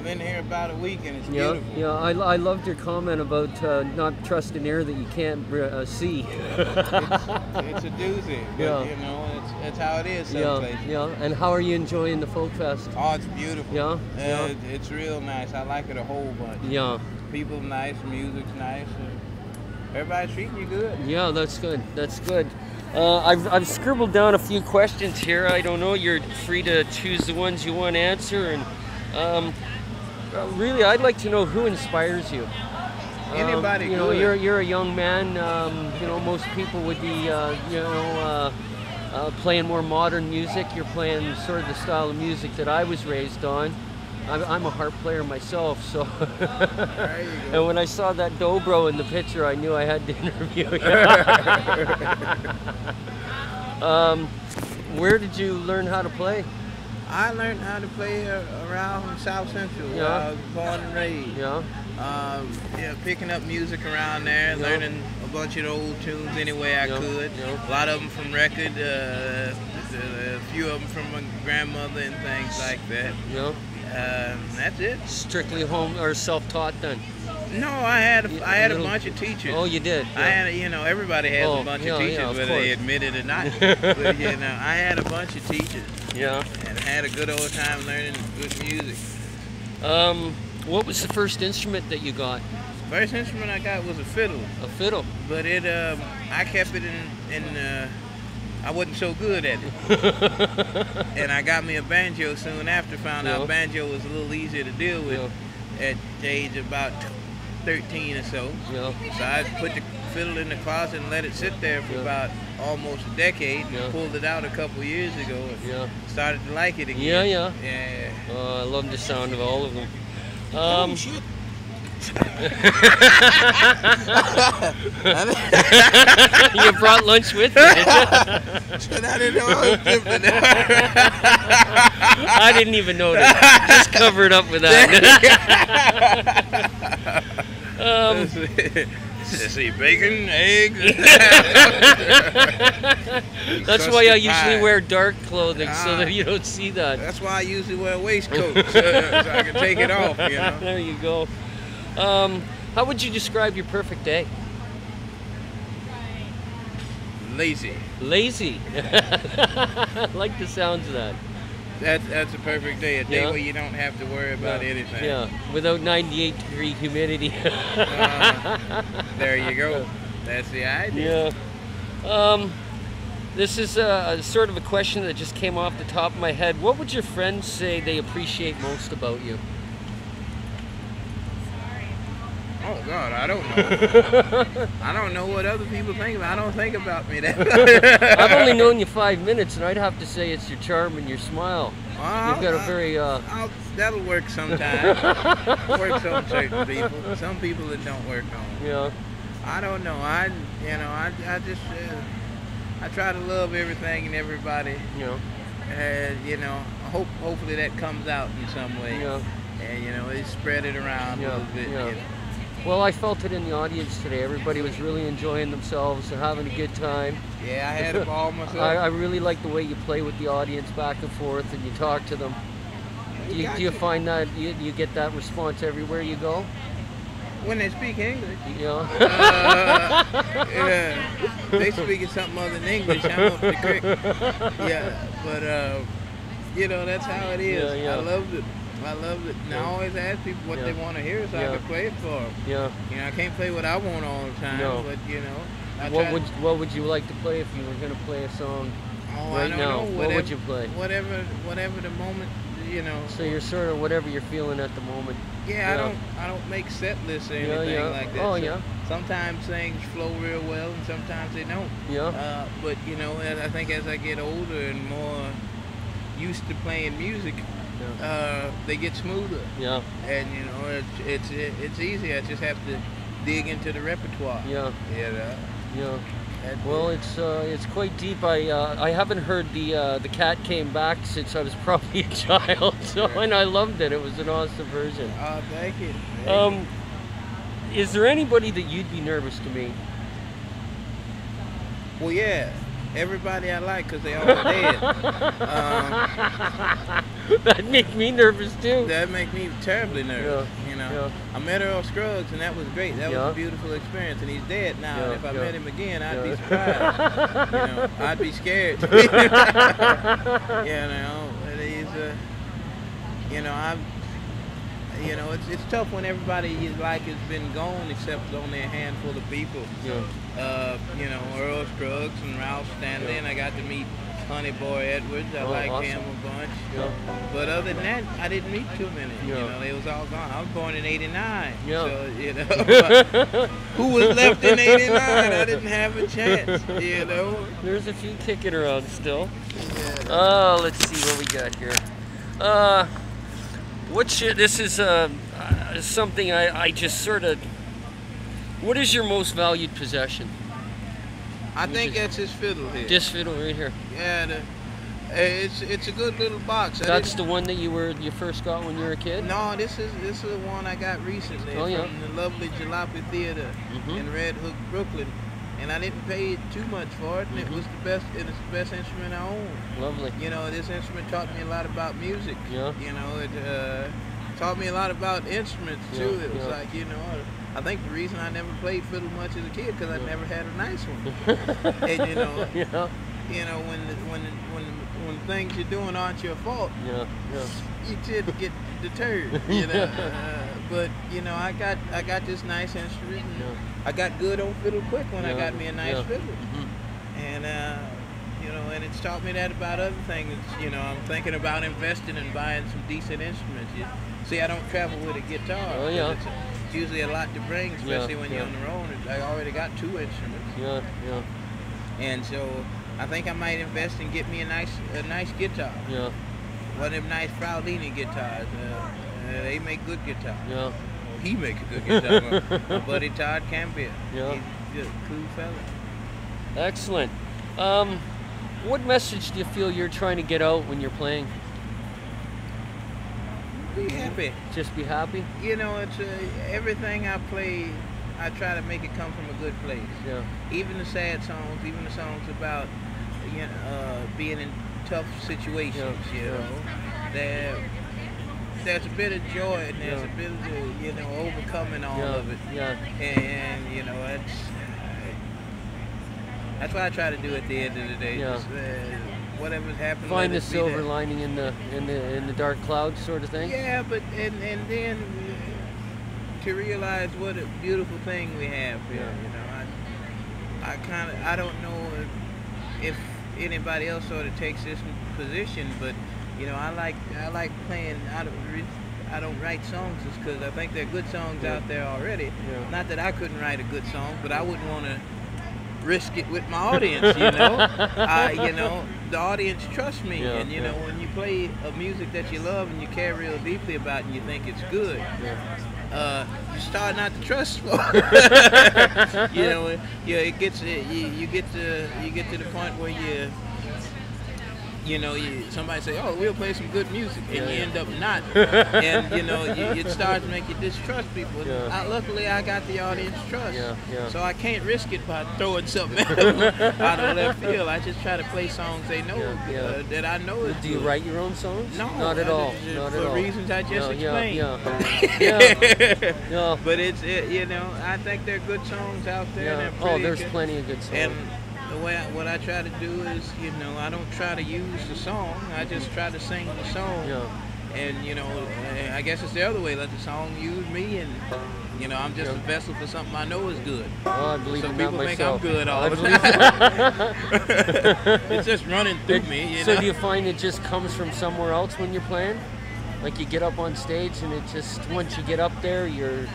been here about a week and it's Yeah, beautiful. yeah. I loved your comment about not trusting air that you can't see. It's a doozy, but Yeah. you know, it's how it is some Yeah, places. yeah. And how are you enjoying the folk fest? Oh, it's beautiful. Yeah, yeah. It's real nice. I like it a whole bunch. Yeah, People nice, music's nice. Everybody's treating you good. yeah. That's good. That's good. I've scribbled down a few questions here. I don't know. You're free to choose the ones you want to answer. And really, I'd like to know who inspires you. Anybody You know, good. you're a young man. You know, most people would be, playing more modern music. You're playing sort of the style of music that I was raised on. I'm a harp player myself, so. There you go. And when I saw that dobro in the picture, I knew I had to interview you. Where did you learn how to play? I learned how to play around South Central. Yeah. I was born and raised. Yeah, Yeah, picking up music around there, Yeah. learning a bunch of the old tunes any way I Yeah. could. Yeah. A lot of them from record, a few of them from my grandmother and things like that. yeah. That's it. Strictly home or self-taught then? No, I had a little- bunch of teachers. Oh, you did? I had, everybody has Oh, a bunch yeah, of teachers, yeah, of whether they course. admit it or not. But, I had a bunch of teachers Yeah. and had a good old time learning good music. What was the first instrument that you got? First instrument I got was a fiddle, A fiddle. but I kept it I wasn't so good at it. And I got me a banjo soon after, found Yeah. out banjo was a little easier to deal with at the age of about 13 or so. Yeah. So I put the fiddle in the closet and let it sit there for Yeah. about almost a decade. Yeah. Pulled it out a couple years ago and Yeah. started to like it again. Yeah, yeah. Yeah. I love the sound of all of them. Oh, shit. You brought lunch with you, did you? Shit, I didn't know I was tripping. I didn't even notice. Just cover it up with that. Let's see, bacon, eggs. That's why I Custard usually pie. wear dark clothing so that you don't see that. That's why I usually wear a waistcoat so I can take it off, There you go. How would you describe your perfect day? Lazy. Lazy. I like the sounds of that. That's a perfect day. A day Yeah. where you don't have to worry about anything. Yeah, without 98-degree humidity. There you go. That's the idea. Yeah. This is sort of a question that just came off the top of my head. What would your friends say they appreciate most about you? Oh God, I don't know. I don't know what other people think about. I don't think about me that. I've only known you 5 minutes, and I'd have to say it's your charm and your smile. You've got a very that'll work sometimes. Works on certain people. Some people it don't work on. Yeah. I don't know. I just I try to love everything and everybody. Yeah. Hopefully that comes out in some way. Yeah. And they spread it around a little bit. Yeah. Well, I felt it in the audience today. Everybody was really enjoying themselves and having a good time. Yeah, I had a ball myself. I really like the way you play with the audience back and forth and you talk to them. Do you find that you get that response everywhere you go? When they speak English. Yeah. They speaking something other than English. I'm up the creek. Yeah, but that's how it is. Yeah. I loved it. And I always ask people what they want to hear so I can play it for them. Yeah. I can't play what I want all the time, No. but I What would you like to play if you were going to play a song right now? What would you play? Whatever the moment, So you're sort of whatever you're feeling at the moment. Yeah, I don't make set lists or anything like that. Oh, So yeah. Sometimes things flow real well and sometimes they don't. Yeah. But I think as I get older and more used to playing music, they get smoother. Yeah. And it's easy. I just have to dig into the repertoire. Yeah. Yeah. Well, it's quite deep. I haven't heard the cat came back since I was probably a child, and I loved it. It was an awesome version. Oh, thank you. Is there anybody that you'd be nervous to meet? Well, yeah. Everybody I like, because they all dead. That'd make me nervous too. That make me terribly nervous. Yeah. You know, Yeah. I met Earl Scruggs, and that was great. That was Yeah. a beautiful experience, and he's dead now. Yeah, And if I yeah. met him again, I'd Yeah. be surprised. You know, I'd be scared. You know, and he's you know, you know, it's tough when everybody you like has been gone except only a handful of people. Yeah. You know, Earl Scruggs and Ralph Stanley, Yeah. and I got to meet Honey Boy Edwards. I Oh, liked awesome. him a bunch. Yeah. But other than that, I didn't meet too many. Yeah. You know, they was all gone. I was born in '89. Yeah. So, you know, who was left in '89? I didn't have a chance, you know. There's a few kicking around still. Yeah. Let's see what we got here. This is something I just sort of. What is your most valued possession? I think that's his fiddle here. This fiddle right here. Yeah, it's a good little box. That's the one that you first got when you were a kid? No, this is the one I got recently from the lovely Jalopy Theater in Red Hook, Brooklyn, and I didn't pay too much for it, and it was the best. And it's the best instrument I own. Lovely. You know, this instrument taught me a lot about music. Yeah. You know, it taught me a lot about instruments too. Yeah, It was yeah. like, you know, I think the reason I never played fiddle much as a kid because I never had a nice one. And you know, Yeah. you know when things you're doing aren't your fault, Yeah. you tend to get deterred. You know, but you know, I got this nice instrument. And I got good on fiddle quick when I got me a nice fiddle, and you know, and it's taught me that about other things. You know, I'm thinking about investing and buying some decent instruments. See, I don't travel with a guitar. Oh, yeah. It's usually a lot to bring, especially when you're on the road. I already got 2 instruments. Yeah. And so I think I might invest and get me a nice guitar. Yeah. One of them nice Fraudini guitars. They make good guitars. Yeah. He makes a good guitar. My buddy Todd Campbell. Yeah. He's a cool fella. Excellent. What message do you feel you're trying to get out when you're playing? Be happy. Just be happy? You know, it's everything I play, I try to make it come from a good place. Yeah. Even the sad songs, even the songs about being in tough situations. Yeah. You know, there's a bit of joy and there's a bit of overcoming all of it. Yeah. And you know, that's what I try to do at the end of the day. Yeah. Just, whatever's happening. Find the let it be silver there. lining in the dark clouds, sort of thing. Yeah, but and then to realize what a beautiful thing we have here. Yeah. You know, I don't know if anybody else sort of takes this position, but you know, I like playing. I don't write songs just because I think there are good songs out there already. Yeah. Not that I couldn't write a good song, but I wouldn't want to risk it with my audience. You know, you know, the audience trusts me, and you know, when you play a music that you love and you care real deeply about and you think it's good, you start not to trust for. You know, it gets you get to the point where somebody say, "Oh, we'll play some good music," and you end up not, and you know, it starts to make you distrust people. Luckily, I got the audience trust, so I can't risk it by throwing something at them out of left field. I just try to play songs they know that I know is Do you good. write your own songs? No, not at all. Not for at all. reasons I just explained. Yeah. But you know, I think there are good songs out there. And they're pretty there's good. plenty of good songs. And what I try to do is, you know, I don't try to use the song. I just try to sing the song. Yeah. And you know, I guess it's the other way. Let the song use me, and you know, I'm just a vessel for something I know is good. Oh, I believe So in that people think myself. I'm good all I the believe time. It's just running through me. You So know? do you find it just comes from somewhere else when you're playing? Like you get up on stage and it just, once you get up there, you're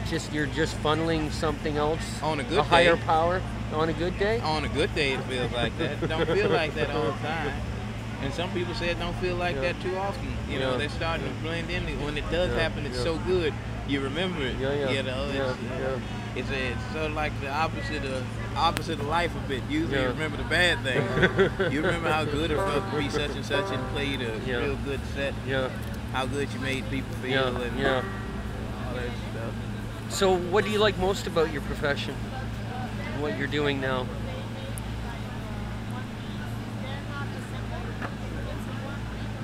just funneling something else On a good a higher day. power on a good day. On a good day, it feels like that. It don't feel like that all the time. And some people say it don't feel like that too often. You know, they're starting to blend in. When it does happen, it's so good, you remember it. You know, it's sort of like the opposite of life a bit. Usually you remember the bad things. You remember how good it felt to be such and such and played a real good set. How good you made people feel and all that stuff. So what do you like most about your profession? What you're doing now?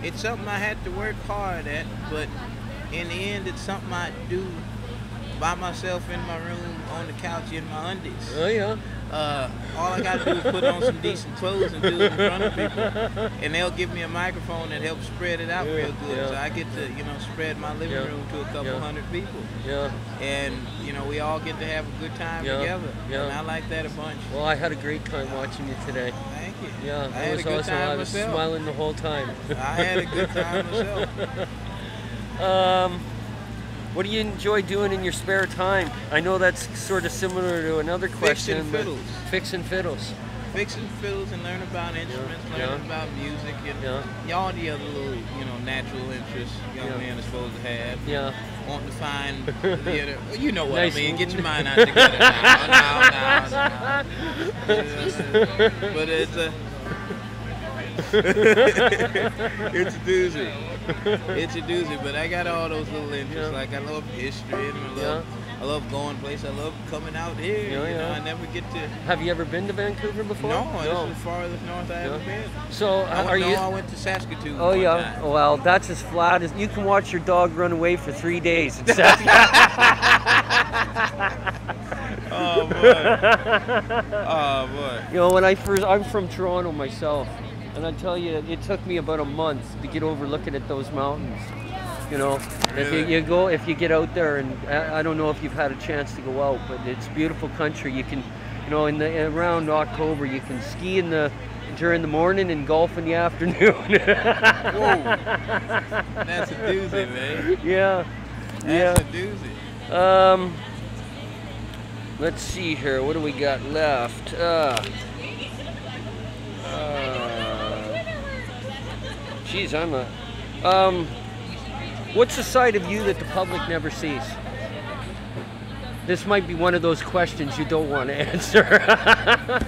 it's something I had to work hard at, but in the end, it's something I do by myself in my room on the couch in my undies. Oh yeah. All I gotta do is put on some decent clothes and do it in front of people, and they'll give me a microphone that helps spread it out real good. So I get to, spread my living room to a couple hundred people. Yeah. And we all get to have a good time together. Yeah. And I like that a bunch. Well, I had a great time watching you today. Thank you. Yeah, I had a good time I was myself. smiling the whole time. I had a good time myself. What do you enjoy doing in your spare time? I know that's sort of similar to another question. Fixing fiddles. Fixing fiddles. Fixing fiddles and learn about instruments, learning about music, and all the other little, natural interests young man is supposed to have. Yeah. Wanting to find you know what I mean. Get your mind out together now. But it's it's a doozy. It's a doozy, but I got all those little interests. Like I love history and I love going places. I love coming out here. I never get to. Have you ever been to Vancouver before? No, this is the farthest north I ever been. So I went to Saskatoon. Oh yeah. Time. Well, that's as flat as you can watch your dog run away for 3 days. In Oh boy. Oh boy. When I'm from Toronto myself. And I tell you, it took me about a month to get over looking at those mountains. Really? If you get out there, and I don't know if you've had a chance to go out, but it's beautiful country. You can, around October, you can ski during the morning and golf in the afternoon. Whoa, that's a doozy, man. Yeah, that's a doozy. Let's see here. What do we got left? Geez, what's the side of you that the public never sees? This might be one of those questions you don't want to answer. The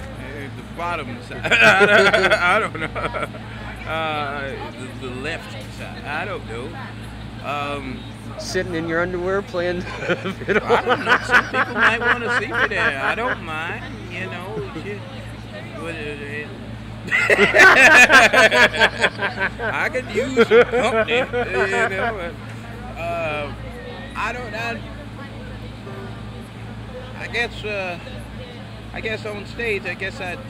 bottom side. I don't know. The left side. I don't know. Sitting in your underwear playing fiddle. I don't know. Some people might want to see me there. I don't mind. Shit. I could use some company, I guess on stage,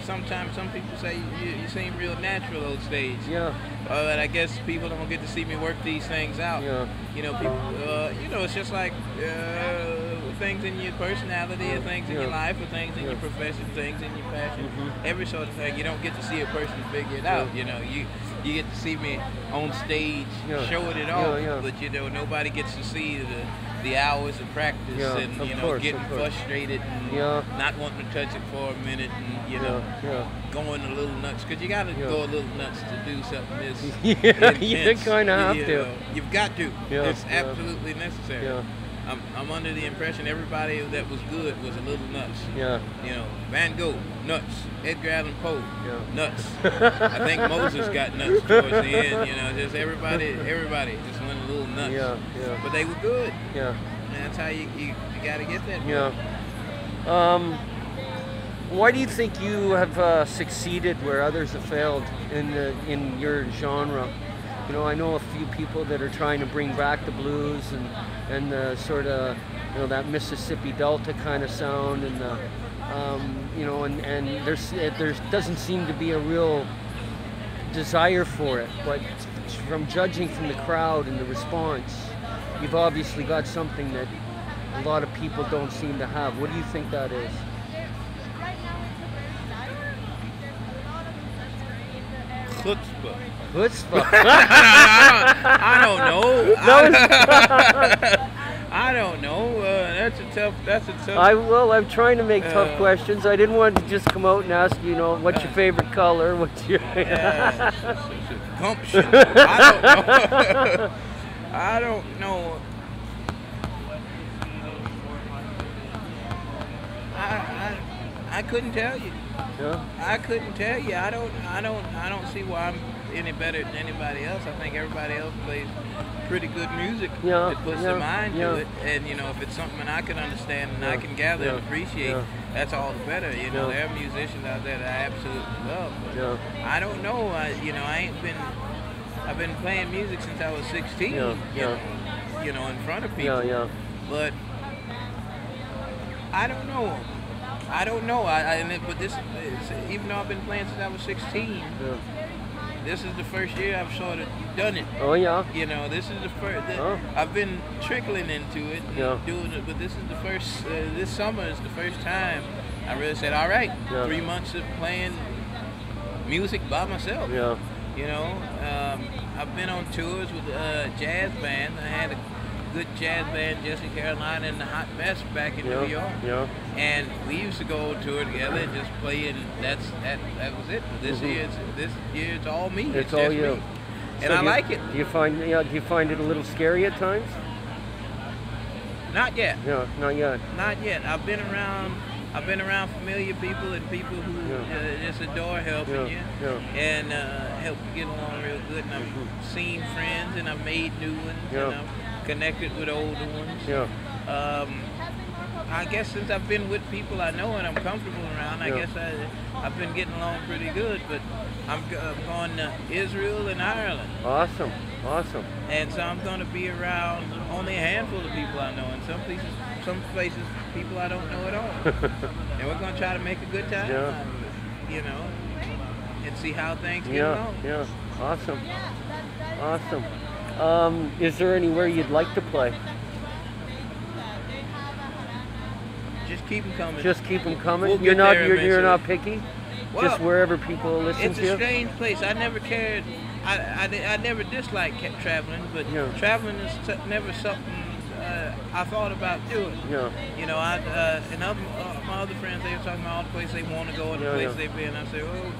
sometimes some people say you seem real natural on stage. Yeah. But I guess people don't get to see me work these things out. Yeah. People, it's just like things in your personality, or things in your life, or things in your profession, things in your passion, every sort of thing. You don't get to see a person figure it out. You get to see me on stage showing it off, but nobody gets to see the hours of practice and getting frustrated and not wanting to touch it for a minute and going a little nuts, because you got to go a little nuts to do something this intense. You kind of have to. You've got to. It's absolutely necessary. I'm under the impression everybody that was good was a little nuts. Van Gogh, nuts. Edgar Allan Poe, nuts. I think Moses got nuts towards the end. Just everybody just went a little nuts. But they were good. And that's how you got to get that. Why do you think you have succeeded where others have failed in your genre? I know a few people that are trying to bring back the blues and the sort of that Mississippi Delta kind of sound, and and there doesn't seem to be a real desire for it. But from judging from the crowd and the response, you've obviously got something that a lot of people don't seem to have. What do you think that is? Chutzpah. Chutzpah. I don't know. I don't know. That's a tough. I'm trying to make tough questions. I didn't want to just come out and ask what's your favorite color. What's your gumption? I don't know. I couldn't tell you. I couldn't tell you. I don't see why I'm any better than anybody else. I think everybody else plays pretty good music that puts their mind to it. And if it's something I can understand and I can gather and appreciate, that's all the better. There are musicians out there that I absolutely love. But I don't know. I ain't been I've been playing music since I was 16. Yeah. You know, in front of people. Yeah. But I don't know. But this, even though I've been playing since I was 16, this is the first year I've sort of done it. Oh yeah. You know, this is the first. I've been trickling into it, and doing it, but this is the first. This summer is the first time I really said, "All right, 3 months of playing music by myself." Yeah. You know, I've been on tours with a jazz band. I had a good jazz band, Jesse Carolina and the Hot Mess back in New York. Yeah. And we used to go on tour together and just play, and that was it. But this year it's all me. It's all you. Me. And I like it. Do you find it a little scary at times? Not yet. No, not yet. Not yet. I've been around familiar people and people who just adore helping you and help you get along real good. And I've seen friends and I've made new ones and I've connected with older ones. I guess since I've been with people I know and I'm comfortable around, I guess I've been getting along pretty good. But I'm going to Israel and Ireland. Awesome. And so I'm going to be around only a handful of people I know. In some places, people I don't know at all. And we're going to try to make a good time, you know, and see how things get along. Yeah, awesome. Is there anywhere you'd like to play? Just keep them coming. Just keep them coming? We'll you're not picky? Well, just wherever people listen to you? It's a strange place. I never cared. I never disliked traveling, but traveling is never something I thought about doing. Yeah. You know, my other friends, they were talking about all the places they want to go and the place they've been. I said, oh,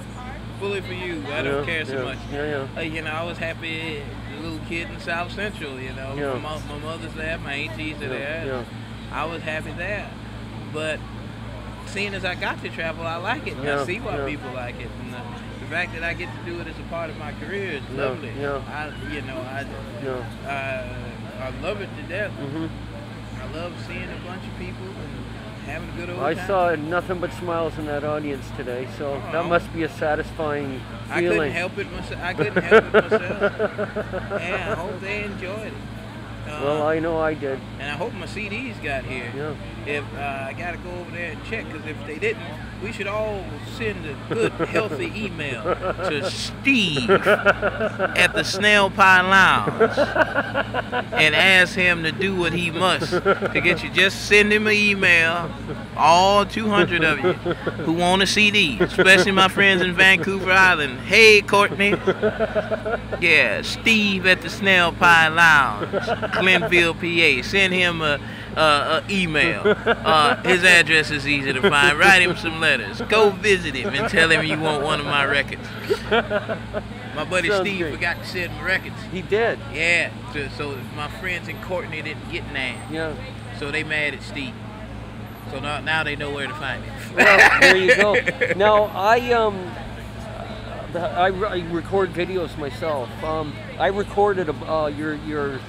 fully for you. I don't care so much. You know, I was happy, a little kid in South Central, you know. My mother's there, my aunties are there. I was happy there. But seeing as I got to travel, I like it. And I see why people like it. And the fact that I get to do it as a part of my career is lovely. I love it to death. I love seeing a bunch of people and having a good old time. I saw nothing but smiles in that audience today, so that must be a satisfying feeling. I couldn't help it myself. Yeah, I hope they enjoyed it. Well, I know I did. And I hope my CDs got here. If I got to go over there and check, because if they didn't, we should all send a good, healthy email to Steve at the Snail Pie Lounge and ask him to do what he must to get you. Just send him an email, all 200 of you who want a CD, especially my friends in Vancouver Island. Hey, Courtney. Yeah, Steve at the Snail Pie Lounge, Glenville, PA. Send him a email. His address is easy to find. Write him some letters. Go visit him and tell him you want one of my records. My buddy Steve forgot to send me records. He did? Yeah. So my friends in Courtney didn't get that. Yeah. So they mad at Steve. So now they know where to find him. Well, there you go. Now I record videos myself. I recorded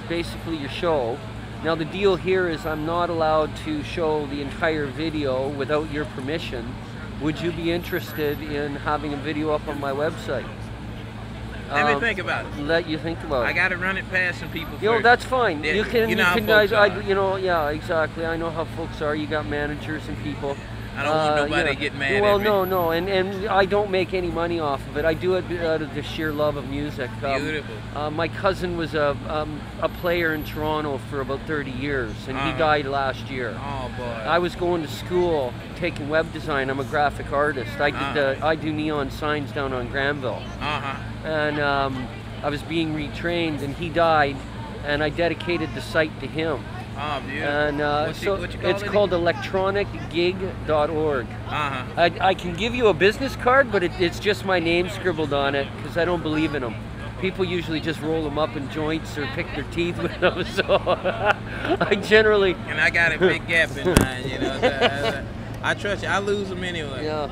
basically your show. Now the deal here is I'm not allowed to show the entire video without your permission. Would you be interested in having a video up on my website? Let me think about it. Let you think about it. I got to run it past some people first. You know, that's fine. Yeah, you can, yeah, exactly. I know how folks are. You got managers and people. I don't want nobody to get mad at me. No, and I don't make any money off of it. I do it out of the sheer love of music. Beautiful. My cousin was a player in Toronto for about 30 years, and he died last year. Oh boy. I was going to school taking web design. I'm a graphic artist. I do neon signs down on Granville. And I was being retrained, and he died, and I dedicated the site to him. Oh, beautiful. And it's called electronicgig.org. I can give you a business card, but it's just my name scribbled on it because I don't believe in them. People usually just roll them up in joints or pick their teeth with them. So I generally. And I got a big gap in mine, you know. So I trust you. I lose them anyway. Yeah.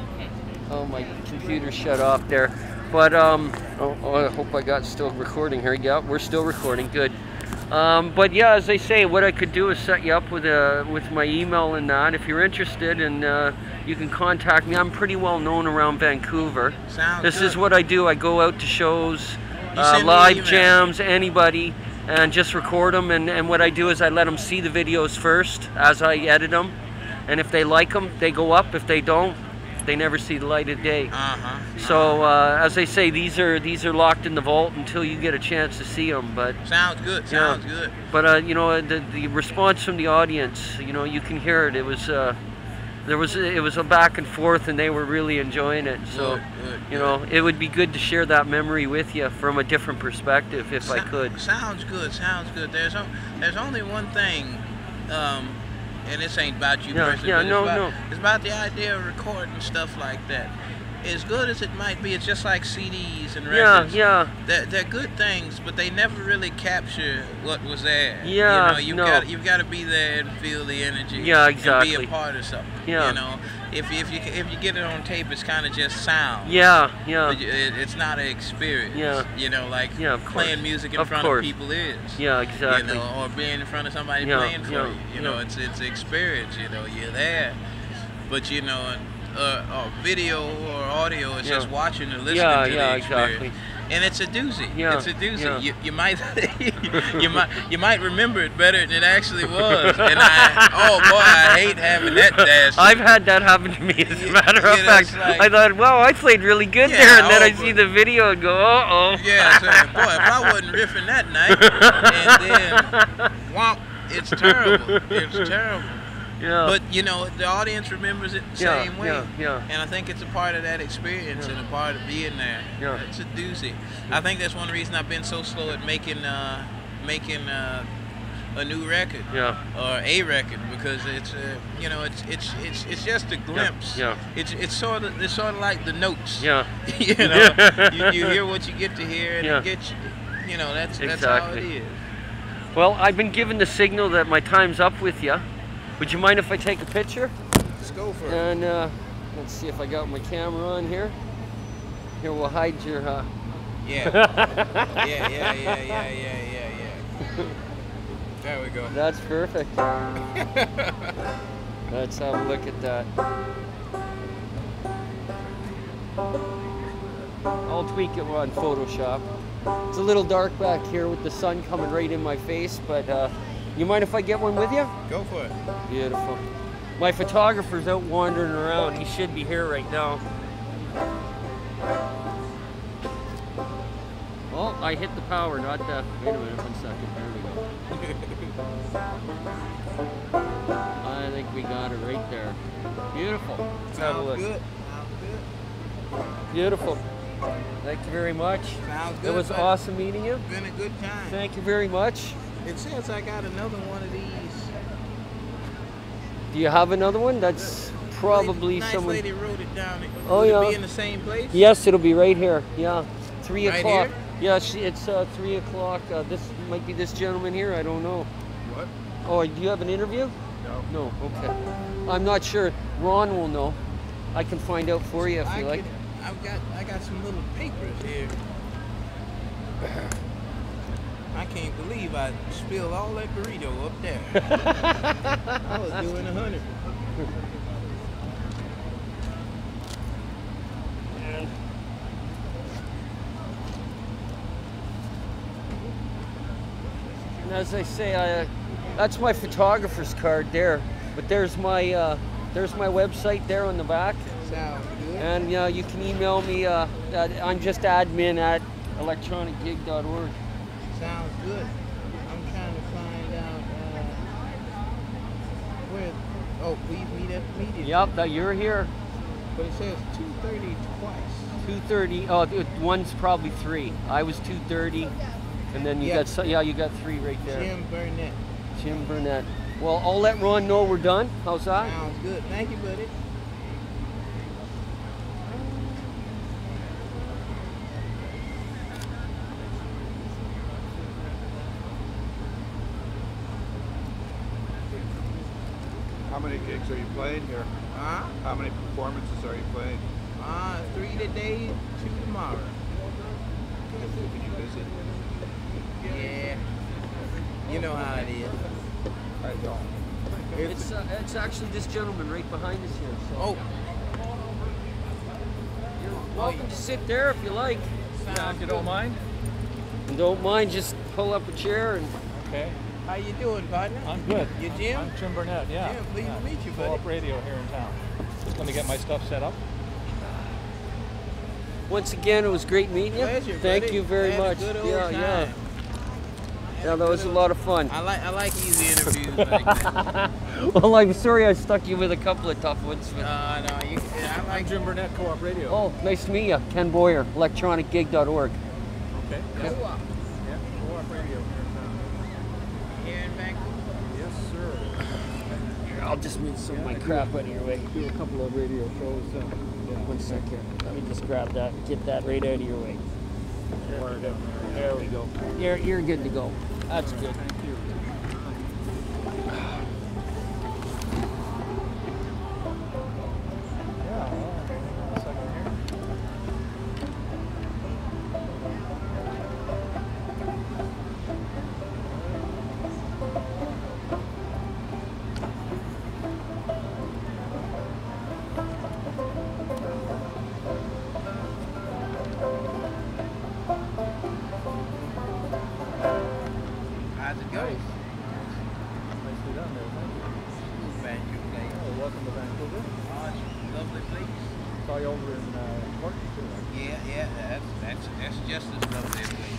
Oh, my computer shut off there. But I hope I got still recording here. Yeah, we're still recording. Good. But yeah, as I say, what I could do is set you up with my email and that. If you're interested, and you can contact me. I'm pretty well known around Vancouver. Sounds This good. is what I do. I go out to shows. live jams, anybody, and just record them. And what I do is I let them see the videos first as I edit them. And if they like them, they go up. If they don't, they never see the light of day. So as I say, these are locked in the vault until you get a chance to see them. But sounds good. Sounds good. But you know, the response from the audience, you know, you can hear it. It was it was a back and forth, and they were really enjoying it. So you know, it would be good to share that memory with you from a different perspective, if I could. Sounds good. Sounds good. There's only one thing. And this ain't about you personally, but it's about the idea of recording stuff like that. As good as it might be, it's just like CDs and records. They're good things, but they never really capture what was there. You know, you've got to be there and feel the energy. And be a part of something. You know, if you get it on tape, it's kind of just sound. But it's not an experience. You know, like playing music in front of people is. You know, or being in front of somebody playing for you. You know, it's experience. You know, you're there, but you know. Video or audio is just watching or listening to the experience. And it's a doozy. It's a doozy. You might you might remember it better than it actually was. And I hate having that dash. I've had that happen to me, as a matter of fact. Like, I thought, wow, I played really good there, and then I see the video and go, uh-oh. So, boy, if I wasn't riffing that night, and then womp, it's terrible. It's terrible. But you know, the audience remembers it the same way. And I think it's a part of that experience and a part of being there. It's a doozy. I think that's one reason I've been so slow at making a new record or a record, because it's you know, it's just a glimpse. It's sort of like the notes. You know, you hear what you get to hear, and it gets you know, that's how it is. Well, I've been given the signal that my time's up with you. Would you mind if I take a picture? Let's go for it. And let's see if I got my camera on here. Here, we'll hide your... Yeah. There we go. That's perfect. Let's have a look at that. I'll tweak it on Photoshop. It's a little dark back here with the sun coming right in my face, but... you mind if I get one with you? Go for it. Beautiful. My photographer's out wandering around. He should be here right now. Oh, I hit the power, not the... Wait a minute, 1 second. There we go. I think we got it right there. Beautiful. Let's have a look. Good. Sounds good. Beautiful. Thank you very much. Sounds good. It was awesome meeting you. Been a good time. Thank you very much. It says I got another one of these. Do you have another one? That's probably nice someone. Lady wrote it down. Oh, Will it be in the same place? Yes, it'll be right here. 3 right o'clock. Here? Yeah, it's 3 o'clock. This might be this gentleman here. I don't know. What? Oh, do you have an interview? No. No. Okay. I'm not sure. Ron will know. I can find out for you if you like. I got some little papers here. I can't believe I spilled all that burrito up there. I was doing 100. And as I say, that's my photographer's card there. But there's my website there on the back. Sounds good. And you can email me. I'm just admin@electronicgig.org. Sounds good. I'm trying to find out where. Oh, please meet at the meeting. Yep, you're here. But it says 2:30 twice. 2:30. Oh, one's probably 3. I was 2:30, and then you got 3 right there. Jim Burnett. Well, I'll let Ron know we're done. How's that? Sounds good. Thank you, buddy. How many gigs are you playing here? Huh? How many performances are you playing? 3 today, 2 tomorrow. Can you visit? Yeah. You know how it is. I don't. It's actually this gentleman right behind us here. So. Oh. You're welcome to sit there if you like. Yeah, if you don't mind. Don't mind, just pull up a chair and. Okay. How you doing, partner? I'm good. You Jim? I'm Jim Burnett, yeah. Jim, pleased to meet you, buddy. Co-op radio here in town. Just going to get my stuff set up. Once again, it was great meeting you. Pleasure, Thank buddy. you very Had a much. good old Yeah, time. yeah. Yeah, that was a lot of fun. I like easy interviews like that. Well, I'm sorry I stuck you with a couple of tough ones. But... No, I I'm like Jim Burnett, Co-op radio. Oh, nice to meet you. Ken Boyer, electronicgig.org. Okay. Yeah. Yeah, Co-op radio here in town. here in Vancouver. Yes, sir. Here, I'll just move some of my crap out of your way. Do a couple of radio shows. One sec here. Let me just grab that. Get that right out of your way. There we go. You're good to go. That's good. Thank you. Yeah, one second here. How's it going? Nicely done there, thank you. Vancouver. Oh, welcome to Vancouver. Oh, it's a lovely place. Saw you over in Corky too. Yeah, that's just as lovely a place.